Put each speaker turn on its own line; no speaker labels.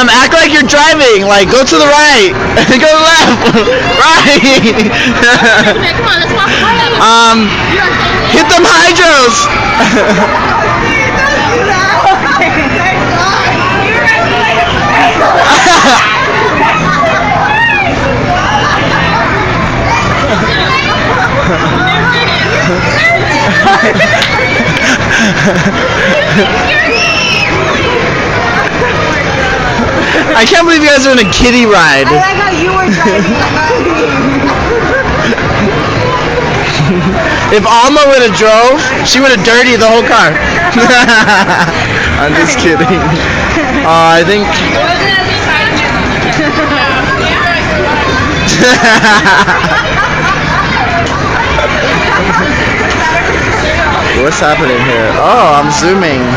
Act like you're driving. Like, go to the right. Go to the left. Right.
Come on, let's walk away.
Hit them hydros. I can't believe you guys are in a kiddie ride.
I like how you were driving.
If Alma would have drove, she would have dirtied the whole car. I'm just kidding. I think. What's happening here? Oh, I'm zooming.